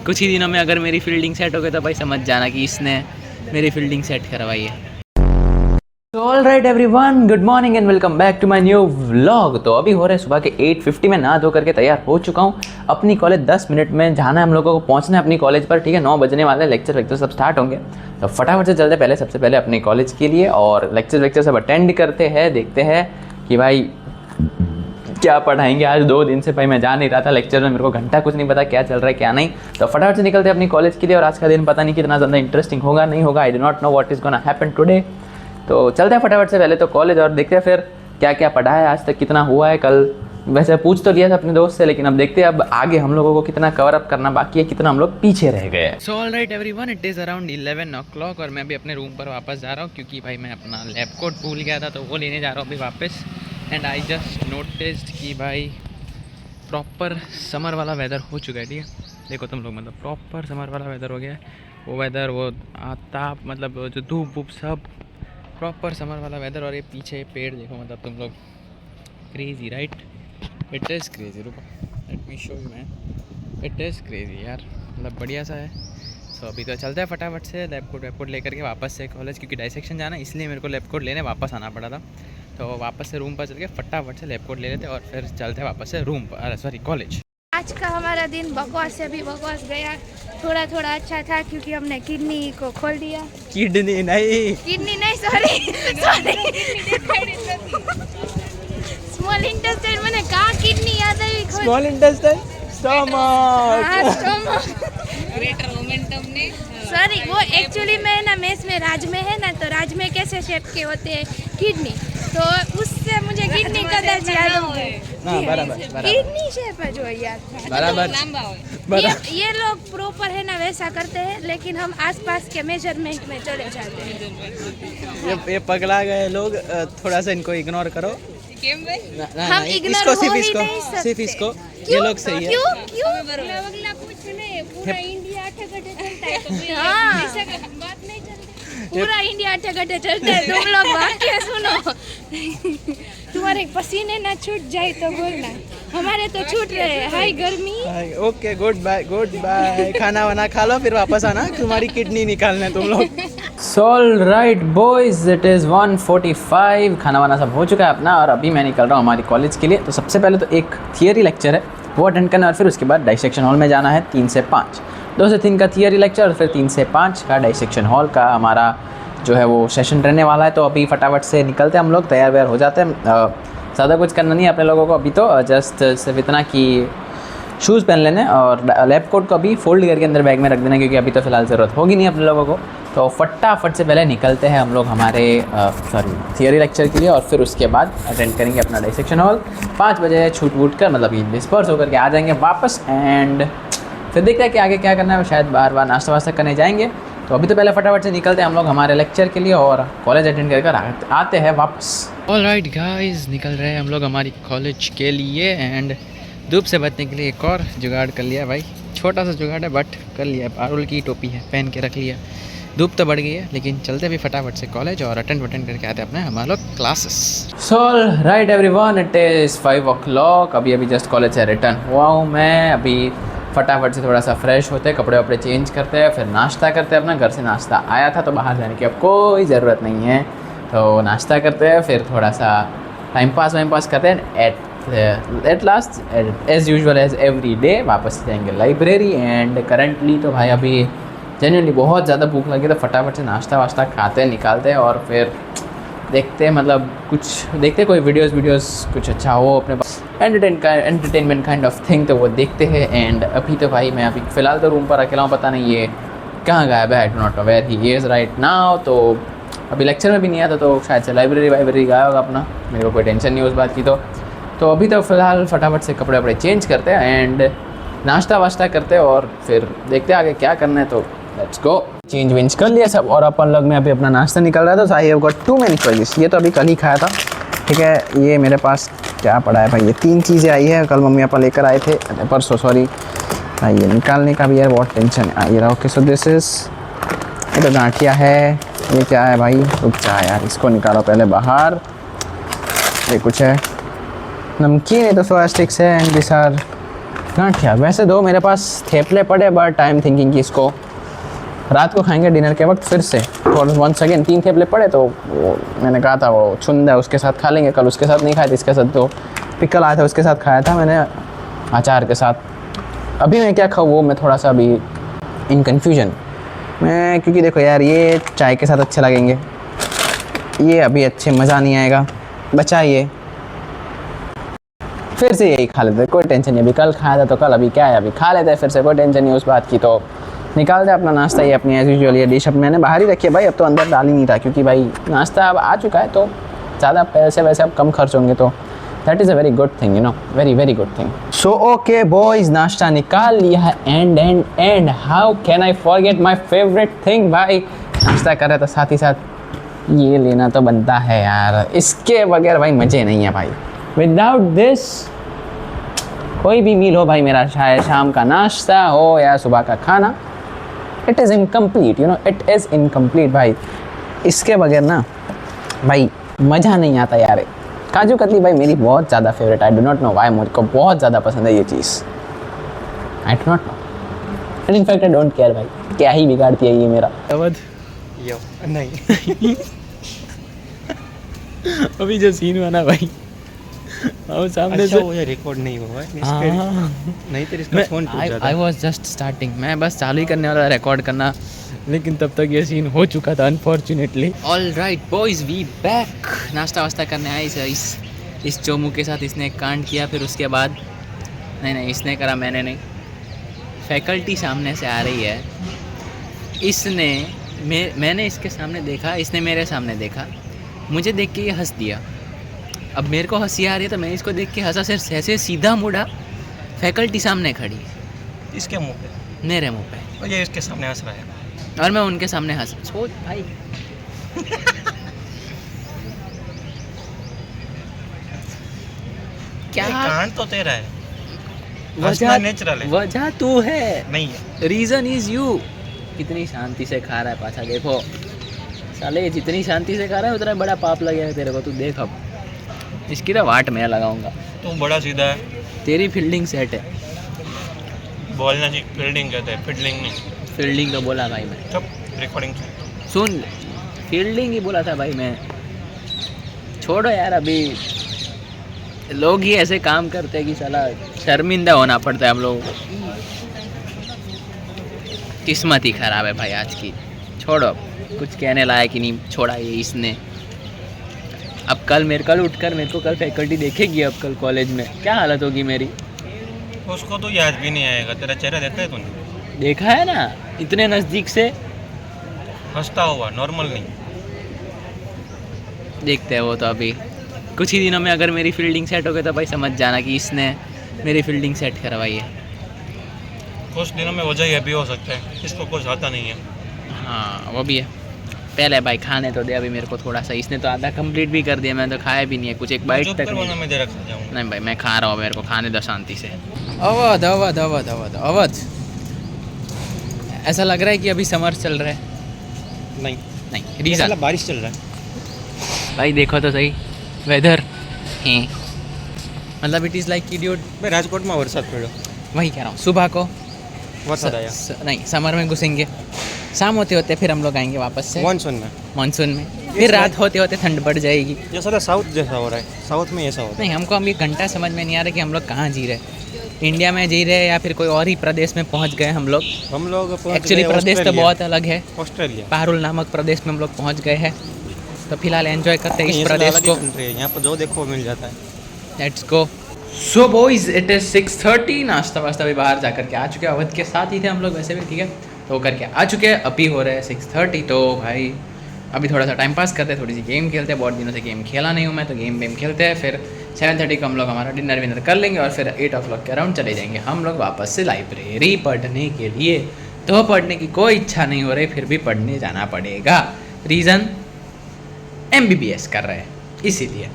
कुछ ही दिनों में अगर मेरी फील्डिंग सेट हो गई तो भाई समझ जाना कि इसने मेरी फील्डिंग सेट करवाई है। तो all right everyone, good morning and welcome back to my new vlog. तो अभी हो रहे सुबह के 8:50 में नहा धो करके तैयार हो चुका हूँ। अपनी कॉलेज 10 मिनट में जाना है हम लोगों को, पहुँचना है अपनी कॉलेज पर। ठीक है, 9 बजने वाले, लेक्चर सब स्टार्ट होंगे। तो फटाफट से चलते पहले सबसे पहले अपनी कॉलेज के लिए और लेक्चर सब अटेंड करते हैं। देखते हैं कि भाई क्या पढ़ाएंगे। आज 2 दिन से भाई मैं जा नहीं रहा था लेक्चर में, मेरे को घंटा कुछ नहीं पता क्या चल रहा है क्या नहीं। तो फटाफट से निकलते हैं अपनी कॉलेज के लिए। और आज का दिन पता नहीं कितना ज़्यादा इंटरेस्टिंग होगा नहीं होगा, आई do not know what is gonna happen today. तो चलते हैं फटाफट से पहले तो कॉलेज और देखते हैं फिर क्या क्या पढ़ा है आज तक, कितना हुआ है। कल वैसे पूछ तो लिया था अपने दोस्त से, लेकिन अब देखते हैं अब आगे हम लोगों को कितना कवर अप करना बाकी है, कितना हम लोग पीछे रह गए हैं। So all right everyone, it is around 11 o'clock और मैं अभी अपने रूम पर वापस जा रहा हूँ क्योंकि भाई मैं अपना लैब कोट भूल गया था, तो वो लेने जा रहा हूँ अभी वापस। एंड आई जस्ट नोटिस्ड कि भाई प्रॉपर समर वाला वेदर हो चुका है। ठीक है, देखो तुम लोग, मतलब प्रॉपर समर वाला वेदर हो गया है। वो वेदर, वो ताप, मतलब जो धूप वूप सब प्रॉपर समर वाला वेदर। और ये पीछे पेड़ देखो, मतलब तुम लोग, crazy right, it is crazy. रुको let me show you man, it is crazy यार, मतलब बढ़िया सा है। सो अभी तो चलते हैं फटाफट से लैब कोट लेकर के वापस से कॉलेज, क्योंकि डाइसेक्शन जाना इसलिए मेरे को लैब कोट लेने वापस आना पड़ा था। तो वापस से रूम पर चल के फटाफट से लैब कोट ले लेते और फिर चलते हैं वापस से रूम पर, सॉरी कॉलेज। आज का हमारा दिन बकवास से भी बकवास गया। थोड़ा थोड़ा अच्छा था क्योंकि हमने किडनी को खोल दिया। किडनी नहीं, सॉरी स्मॉल इंटेस्टाइन, मैंने कहा किडनी याद आई। Small intestine, stomach, greater momentum ने, सॉरी वो एक्चुअली में ना मेस में राज में है ना, तो राज में कैसे शेप के होते हैं किडनी, तो उससे मुझे किडनी का दर्द याद हो गया। बराबर किडनी शेप है जो याद था, बराबर। ये लोग प्रॉपर है ना वैसा करते हैं, लेकिन हम आसपास के मेजरमेंट में चले जाते हैं। ये पगला गए लोग, थोड़ा सा इनको इग्नोर करो। हम इग्नोर हो ही नहीं सकते। सिर्फ इसको, ये लोग सही है। क्यों अगला कुछ नहीं, पूरा इंडिया आठे घंटे चलता है, तो ऐसा बात नहीं चलती। पूरा इंडिया आठे घंटे चलता है, तुम लोग वाक्य सुनो। तुम्हारे पसीने ना छूट जाए तो बोलना, हमारे तो छूट रहे हैं। हाय गर्मी। Okay, good bye. खाना वाना खा लो फिर वापस आना, तुम्हारी किडनी निकालना तुम लोग। All right boys, it is 1:45, खाना वाना सब हो चुका है अपना और अभी मैं निकल रहा हूँ हमारी कॉलेज के लिए। तो सबसे पहले तो एक थियरी लेक्चर है वो अटेंड करना, और फिर उसके बाद डाइसेक्शन हॉल में जाना है 3 से 5। 2 से 3 का थियरी लेक्चर और फिर 3 से 5 का डाइसेक्शन हॉल का हमारा जो है वो सेशन रहने वाला है। तो अभी फटाफट से निकलते हैं हम लोग, तैयार व्यार हो जाते हैं। ज़्यादा कुछ करना नहीं है अपने लोगों को अभी, तो जस्ट सिर्फ इतना कि शूज़ पहन लेने और लैब कोट को अभी फोल्ड करके अंदर बैग में रख देना, क्योंकि अभी तो फ़िलहाल ज़रूरत होगी नहीं अपने लोगों को। तो फटाफट से पहले निकलते हैं हम लोग हमारे थियरी लेक्चर के लिए, और फिर उसके बाद अटेंड करेंगे अपना डाइसेक्शन हॉल। 5 बजे छूट वूट कर, मतलब ये डिस्पर्स होकर के आ जाएंगे वापस। एंड फिर देखते हैं कि आगे क्या करना है, शायद बार नाश्ता वास्ता करने जाएंगे। तो अभी तो पहले फटाफट से निकलते हैं हम लोग हमारे लेक्चर के लिए और कॉलेज अटेंड कर आते हैं वापस। ऑल राइट गाइज, निकल रहे हैं हम लोग हमारी कॉलेज के लिए। एंड धूप से बचने के लिए एक और जुगाड़ कर लिया भाई, छोटा सा जुगाड़ है बट कर लिया। पारुल की टोपी है, पहन के रख लिया। धूप तो बढ़ गई है, लेकिन चलते भी फटाफट से कॉलेज और अटेंड करके आते हैं अपने हमारे लोग classes. So all right everyone, it is 5 o'clock, अभी जस्ट कॉलेज से रिटर्न हुआ हूँ मैं। अभी फटाफट से थोड़ा सा फ्रेश होते हैं, कपड़े वपड़े चेंज करते हैं, फिर नाश्ता करते हैं। अपना घर से नाश्ता आया था तो बाहर जाने की अब कोई ज़रूरत नहीं है, तो नाश्ता करते हैं, फिर थोड़ा सा टाइम पास करते हैं। At last as usual as every day वापस जाएंगे लाइब्रेरी। एंड करेंटली तो भाई अभी जेन्युइनली बहुत ज़्यादा भूख लगी, तो फटाफट से नाश्ता वाश्ता खाते हैं, निकालते हैं और फिर देखते हैं, मतलब कुछ देखते हैं, कोई वीडियोस कुछ अच्छा हो अपने पास, एंटरटेनमेंट काइंड ऑफ थिंग, तो वो देखते हैं। एंड अभी तो भाई मैं अभी फ़िलहाल तो रूम पर अकेला हूँ, पता नहीं ये कहाँ गायब है, I do not know where he is right now. तो अभी लेक्चर में भी नहीं आता, तो शायद से लाइब्रेरी गया होगा अपना, मेरे को कोई टेंशन नहीं उस बात की। तो अभी तो फ़िलहाल फटाफट से कपड़े वपड़े चेंज करते हैं एंड नाश्ता वाश्ता करते हैं और फिर देखते हैं आगे क्या करना है। तो लेट्स गो। चेंज वेंज कर लिया सब और अपन लोग में अभी अपना नाश्ता निकल रहा था। I have got 2 many choices। ये तो अभी कल ही खाया था, ठीक है। ये मेरे पास क्या पड़ा है भाई, ये 3 चीज़ें आई है, कल मम्मी पापा लेकर आए थे, परसों सॉरी। ये निकालने का भी यार बहुत टेंशन है। ये रहा, ओके सो दिस इज़, ये तो गांठिया है। ये क्या है भाई, रुक जा यार, इसको निकालो पहले बाहर। ये कुछ है, नमकीन है तो सोया स्टिक्स है। एंड दिस आर गांठिया वैसे दो मेरे पास थेपले पड़े, बट आई एम थिंकिंग कि इसको रात को खाएंगे डिनर के वक्त फिर से। और वंस अगेन 3 थेपले पड़े तो वो मैंने कहा था वो छुंदा है उसके साथ खा लेंगे। कल उसके साथ नहीं खाए थे, इसके साथ तो पिकल आया था उसके साथ खाया था मैंने अचार के साथ। अभी मैं क्या खाऊँ वो मैं थोड़ा सा अभी इन कन्फ्यूजन मैं, क्योंकि देखो यार ये चाय के साथ अच्छे लगेंगे, ये अभी अच्छे मज़ा नहीं आएगा, बचा ये फिर से यही खा लेते, कोई टेंशन नहीं। अभी कल खाया था तो कल, अभी क्या है अभी खा लेते हैं फिर से, कोई टेंशन नहीं उस बात की। तो निकाल दे अपना नाश्ता, ये अपनी एज यूजुअल ये डिश अब मैंने बाहर ही रखी है भाई, अब तो अंदर डाल ही नहीं था क्योंकि भाई नाश्ता अब आ चुका है तो ज़्यादा पैसे वैसे अब कम खर्च होंगे, तो that is a very good thing, you know, very very good thing. So okay boys, नाश्ता निकाल लिया है and how can I forget my favourite thing भाई, नाश्ता कर रहे तो साथ ही साथ ये लेना तो बनता है यार, इसके बगैर भाई मज़े नहीं है भाई। विदाउट दिस कोई भी मील हो भाई मेरा, चाहे शाम का नाश्ता हो या सुबह का खाना, it is incomplete, you know, it is incomplete भाई। इसके बगैर ना भाई मज़ा नहीं आता यार। काजू कतली भाई मेरी बहुत ज़्यादा favourite, I do not know why, मुझको बहुत ज़्यादा पसंद है ये चीज़, I do not know, and in fact I don't care भाई, क्या ही बिगाड़ती है ये मेरा। अवध यो नहीं अभी जो सीन हुआ ना भाई, और सामने अच्छा से वो ये रिकॉर्ड नहीं हुआ है हाँ, नहीं तो इसका फोन टूट जाता। आई वॉज जस्ट स्टार्टिंग, मैं बस चालू ही करने वाला रिकॉर्ड करना, लेकिन तब तक ये सीन हो चुका था unfortunately. All right boys, we back. नाश्ता वास्ता करने आए इस चोमू के साथ, इसने एक कांड किया, फिर उसके बाद नहीं इसने करा, मैंने नहीं, फैकल्टी सामने से आ रही है, इसने मैंने इसके सामने देखा, इसने मेरे सामने देखा, मुझे देख के ये हंस दिया। अब मेरे को हंसी आ रही है तो मैं इसको देख के हंसा, सिर्फ ऐसे सीधा मुड़ा, फैकल्टी सामने खड़ी, इसके मुंह पे, मेरे मुंह पे, और ये इसके सामने हंस रहा है। और मैं उनके सामने हंस, सोच भाई क्या कांड तो तेरा है, हंसना नेचुरल है, वजह तू है, नहीं है। Reason is you. कितनी शांति से खा रहा है पाछा, देखो साले जितनी शांति से खा रहा है उतना बड़ा पाप लगेगा तेरे को, तू देख अब इसकी तो वाट मैं लगाऊंगा। तू बड़ा सीधा है, तेरी फील्डिंग सेट है, बोलना जी फील्डिंग कहते हैं, फील्डिंग नहीं। फील्डिंग तो बोला भाई मैं, चुप, रिकॉर्डिंग सुन, फील्डिंग ही बोला था भाई मैं। छोड़ो यार, अभी लोग ही ऐसे काम करते हैं कि साला शर्मिंदा होना पड़ता है हम लोगों को। किस्मत ही खराब है भाई आज की, छोड़ो, कुछ कहने लायक ही नहीं छोड़ा ये इसने। अब कल उठकर मेरे को कल फैकल्टी देखेगी, अब कल कॉलेज में क्या हालत होगी मेरी। उसको तो याद भी नहीं आएगा, तेरा चेहरा देखा है तूने? देखा है ना इतने नज़दीक से, हंसता हुआ, नॉर्मल नहीं। देखते हैं वो तो अभी कुछ ही दिनों में अगर मेरी फील्डिंग सेट हो गई तो भाई समझ जाना कि इसने मेरी फील्डिंग सेट करवाई है। कुछ दिनों में वजह यह भी हो सकता है इसको कुछ आता नहीं है। हाँ वो भी है, पहले भाई खाने तो दे अभी मेरे को थोड़ा सा, इसने तो आधा कंप्लीट भी कर दिया, मैंने तो खाया भी नहीं है कुछ, एक बाइट तक नहीं। मैं जरा खा जाऊँ। नहीं भाई मैं खा रहा हूँ, मेरे को खाने दो शांति से। अवध अवध अवध अवध अवध, ऐसा लग रहा है कि अभी समर चल रहा है। नहीं रीज़न बारिश चल रहा है भाई, देखो तो सही वेदर है, मतलब इट इज़ लाइक ड्यूड। मैं राजकोट में वरसाद पड़ो, वही कह रहा हूँ, सुबह को वरसाद आया, नहीं समर में घुसेंगे, शाम होते होते फिर हम लोग आएंगे वापस से मानसून में, फिर रात होते होते ठंड पड़ जाएगी। जैसा साउथ जैसा हो रहा है, साउथ में ऐसा होता है। नहीं हमको अभी घंटा समझ में नहीं आ रहा कि हम लोग कहाँ जी रहे, इंडिया में जी रहे या फिर कोई और ही प्रदेश में पहुँच गए हम लोग। एक्चुअली प्रदेश तो बहुत अलग है, ऑस्ट्रेलिया, पारुल नामक प्रदेश में हम लोग पहुँच गए हैं, तो फिलहाल एंजॉय करते हैं इस प्रदेश को। यहाँ पर जो देखो मिल जाता है। Let's go. So boys it is 6:30, नाश्ता वास्ता भी बाहर जा करके आ चुके हैं, अवध के साथ ही थे हम लोग वैसे भी, ठीक है, तो करके आ चुके हैं, अभी हो रहे हैं 6:30। तो भाई अभी थोड़ा सा टाइम पास करते हैं, थोड़ी सी गेम खेलते हैं, बहुत दिनों से गेम खेला नहीं हूँ मैं, तो गेम खेलते हैं, फिर 7:30 को हम लोग हमारा डिनर विनर कर लेंगे और फिर 8 o'clock के अराउंड चले जाएंगे हम लोग वापस से लाइब्रेरी पढ़ने के लिए। तो पढ़ने की कोई इच्छा नहीं हो रही, फिर भी पढ़ने जाना पड़ेगा, रीज़न MBBS कर रहे हैं, इसीलिए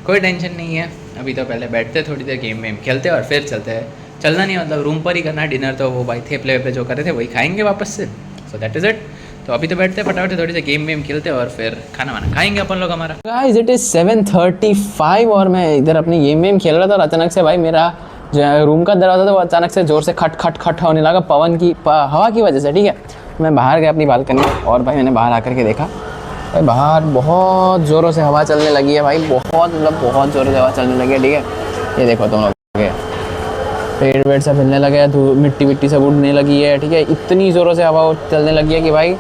कोई टेंशन नहीं है। अभी तो पहले बैठते थोड़ी देर गेम खेलते और फिर चलते हैं, चलना नहीं मतलब रूम पर ही करना है डिनर, तो वो भाई थेपले वेपले जो कर रहे थे वही खाएंगे वापस से, सो दैट इज़ इट। तो अभी तो बैठते फटाफट से थोड़ी सी गेम खेलते और फिर खाना वाना खाएंगे अपन लोग हमारा। गाइस इट इज़ 7:35 और मैं इधर अपनी गेम खेल रहा था और अचानक से भाई मेरा जो रूम का दरवाज़ा था वो अचानक से ज़ोर से खट खट खट होने लगा हवा की वजह से, ठीक है। मैं बाहर गया अपनी बालकनी में और भाई मैंने बाहर आकर के देखा, भाई बाहर बहुत ज़ोरों से हवा चलने लगी है भाई, बहुत मतलब बहुत ज़ोरों से हवा चलने लगी है, ठीक है। ये देखो तुम लोग, पेड़ वेड़ सब हिलने लगे, मिट्टी सब उड़ने लगी है, ठीक है। इतनी ज़ोरों से हवा चलने लगी है कि भाई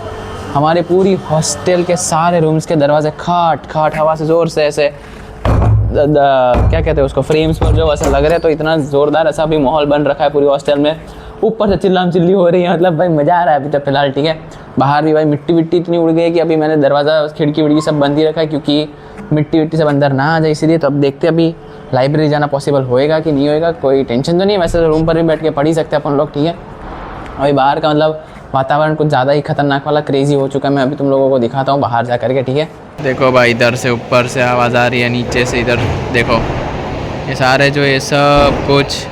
हमारे पूरी हॉस्टल के सारे रूम्स के दरवाजे खाट खाट हवा से ज़ोर से ऐसे क्या कहते हैं उसको, फ्रेम्स पर जो ऐसा लग रहा है। तो इतना ज़ोरदार ऐसा भी माहौल बन रखा है पूरी हॉस्टल में, ऊपर से चिल्लाम चिल्ली हो रही है, मतलब भाई मज़ा आ रहा है अभी तो फिलहाल, ठीक है। बाहर भी भाई मिट्टी विट्टी इतनी उड़ गई है कि अभी मैंने दरवाज़ा खिड़की विड़की सब बंद ही रखा है, क्योंकि मिट्टी विट्टी सब अंदर ना आ जाए, इसीलिए। तो अब देखते अभी लाइब्रेरी जाना पॉसिबल होएगा कि नहीं होएगा, कोई टेंशन तो नहीं है। वैसे तो रूम पर भी बैठ के पढ़ ही सकते हैं अपन लोग, ठीक है। अभी बाहर का मतलब वातावरण कुछ ज़्यादा ही खतरनाक वाला क्रेजी हो चुका है। मैं अभी तुम लोगों को दिखाता हूँ बाहर जा करके, ठीक है। देखो भाई इधर से ऊपर से आवाज़ आ रही है, नीचे से इधर देखो, ये सारे जो ये सब कुछ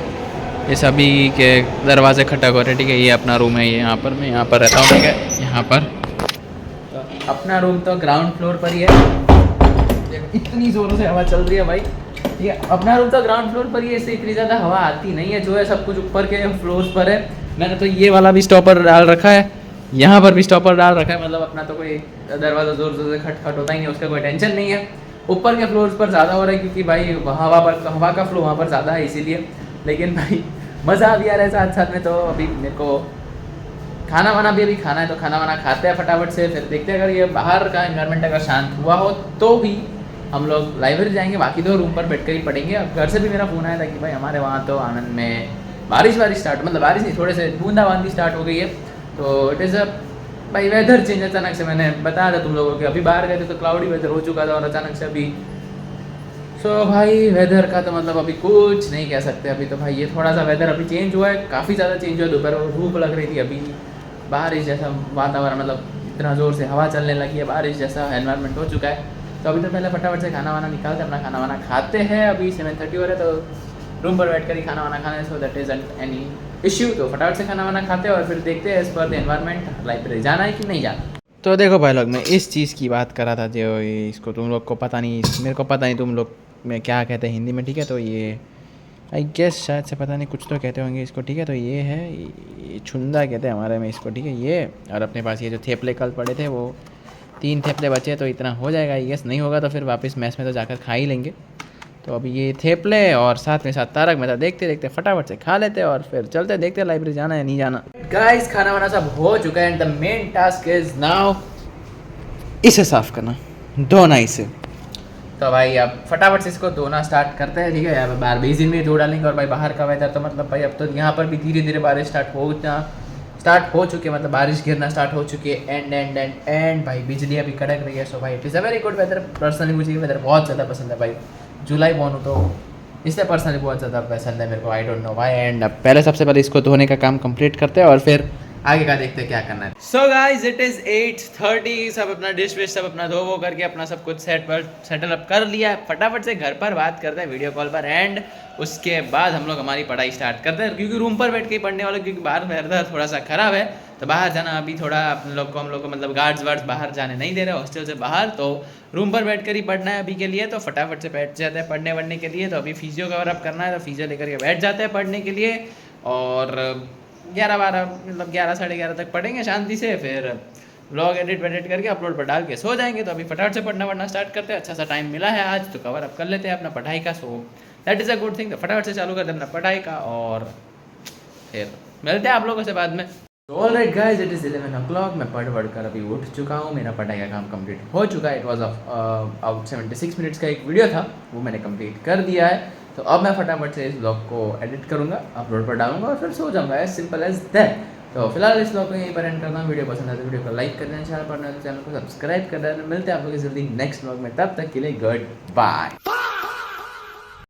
ये सभी के दरवाजे खटक हो रहे हैं, ठीक है। ये अपना रूम है, ये यहाँ पर मैं यहाँ पर रहता हूँ, ठीक है। यहाँ पर तो अपना रूम तो ग्राउंड फ्लोर पर ही है, देखो इतनी ज़ोरों से हवा चल रही है भाई, ठीक है। अपना रूम तो ग्राउंड फ्लोर पर ही है, इससे इतनी ज़्यादा हवा आती नहीं है, जो है सब कुछ ऊपर के फ्लोर्स पर है। मैंने तो ये वाला भी स्टॉपर डाल रखा है, यहाँ पर भी स्टॉपर डाल रखा है, मतलब अपना तो कोई दरवाज़ा ज़ोर ज़ोर से खटखट होता ही नहीं, उसका कोई टेंशन नहीं है। ऊपर के फ्लोर्स पर ज़्यादा हो रहा है क्योंकि भाई हवा का फ्लो वहाँ पर ज़्यादा है, इसीलिए। लेकिन भाई मज़ा भी आ रहा है साथ साथ में। तो अभी मेरे को खाना वाना भी अभी खाना है, तो खाना वाना खाते हैं फटाफट से, फिर देखते हैं अगर ये बाहर का एनवायरनमेंट अगर शांत हुआ हो तो भी हम लोग लाइब्रेरी जाएंगे, बाकी तो रूम पर बैठ कर ही पढ़ेंगे। अब घर से भी मेरा फ़ोन आया था कि भाई हमारे वहाँ तो आनंद में बारिश स्टार्ट, मतलब बारिश नहीं, थोड़े से बूंदाबांदी स्टार्ट हो गई है। तो इट इज़ अ भाई वेदर चेंज, अचानक से मैंने बताया था तुम लोगों के, अभी बाहर गए थे तो क्लाउडी वेदर हो चुका था और अचानक से अभी भाई वेदर का तो मतलब अभी कुछ नहीं कह सकते। अभी तो भाई ये थोड़ा सा वेदर अभी चेंज हुआ है, काफ़ी ज़्यादा चेंज हुआ है। दोपहर को धूप लग रही थी, अभी बारिश जैसा वातावरण, मतलब इतना ज़ोर से हवा चलने लगी है, बारिश जैसा एनवायरनमेंट हो चुका है। तो अभी तो पहले फटाफट से खाना वाना निकालते अपना खाना वाना खाते हैं। अभी 7:30 हो रहा है, तो रूम पर बैठ कर ही खाना वाना खाना है, so that isn't any issue. तो फटाफट से खाना वाना खाते हैं और फिर देखते हैं as per the environment library जाना है कि नहीं जाना। तो देखो भाई लोग, मैं इस चीज़ की बात कर रहा था जो इसको तुम लोग को पता नहीं, मेरे को पता नहीं तुम लोग में क्या कहते हैं हिंदी में, ठीक है। तो ये आई गेस शायद से पता नहीं कुछ तो कहते होंगे इसको, ठीक है। तो ये है, ये छुंदा कहते हैं हमारे में इसको, ठीक है। ये और अपने पास ये जो थेपले कल पड़े थे, वो 3 थेपले बचे, तो इतना हो जाएगा आई गेस। नहीं होगा तो फिर वापस मैस में तो जाकर खा ही लेंगे। तो अभी ये थेपले और साथ में साथ तारक मेहता देखते देखते फटाफट से खा लेते और फिर चलते देखते लाइब्रेरी जाना है नहीं जाना। गाइस खाना वाना सब हो चुका है and the main task is now इसे साफ करना, धोना इसे। तो भाई अब फटाफट से इसको धोना स्टार्ट करते हैं, ठीक है। यहाँ पर बाहर बेसिन में धो डालेंगे और भाई बाहर का वेदर तो मतलब भाई अब तो यहाँ पर भी धीरे धीरे बारिश स्टार्ट हो चुकी है, मतलब बारिश गिरना स्टार्ट हो चुकी है। एंड भाई बिजली अभी कड़क रही है। सो भाई it is a very good weather. Personally मुझे ये वेदर बहुत ज़्यादा पसंद है भाई, जुलाई बॉर्न हूँ तो इसलिए पर्सनली बहुत ज़्यादा पसंद है मेरे को, I don't know why. And अब पहले सबसे पहले इसको धोने का काम कंप्लीट करते हैं और फिर आगे का देखते हैं क्या करना है। सो गाइज इट इज़ 8:30, सब अपना डिश विश सब अपना धो करके अपना सब कुछ सेटल अप कर लिया है। फटाफट से घर पर बात करते हैं वीडियो कॉल पर एंड उसके बाद हम लोग हमारी पढ़ाई स्टार्ट करते हैं, क्योंकि रूम पर बैठ के ही पढ़ने वाले, क्योंकि बाहर वेदर थोड़ा सा ख़राब है। तो बाहर जाना अभी थोड़ा हम लोग को मतलब गार्ड्स बाहर जाने नहीं दे रहे हॉस्टल से बाहर, तो रूम पर बैठ कर ही पढ़ना है अभी के लिए। तो फटाफट से बैठ जाते हैं पढ़ने के लिए। तो अभी फिजियो कवर अप करना है, तो फिजियो लेकर के बैठ जाते हैं पढ़ने के लिए और 11-12 मतलब 11 साढ़े 11 तक पढ़ेंगे शांति से, फिर व्लॉग एडिट करके अपलोड पर डाल के सो जाएंगे। तो अभी फटाफट से पढ़ना स्टार्ट करते हैं। अच्छा सा टाइम मिला है आज, तो कवर अप कर लेते हैं अपना पढ़ाई का। So that is a good thing. तो फटाफट से चालू करते हैं अपना पढ़ाई का और फिर मिलते हैं आप लोगों से बाद में। Alright guys, it is 11 o'clock। मैं पढ़ कर अभी उठ चुका हूँ, मेरा पढ़ाई का काम कंप्लीट हो चुका है। इट वॉज आउट 76 मिनट्स का एक वीडियो था, वो मैंने कंप्लीट कर दिया है। तो अब मैं फटाफट से इस ब्लॉग को एडिट करूँगा, अपलोड पर डालूंगा और फिर सो जाऊँगा, एज सिंपल एज दैट। तो फिलहाल इस ब्लॉग को यहीं पर एंड करना हूँ। वीडियो पसंद है तो वीडियो को लाइक कर देना, चैनल पर नए तो चैनल को सब्सक्राइब कर देना। मिलते हैं आप लोगों की जल्दी नेक्स्ट ब्लॉग में, तब तक के लिए गुड बाय।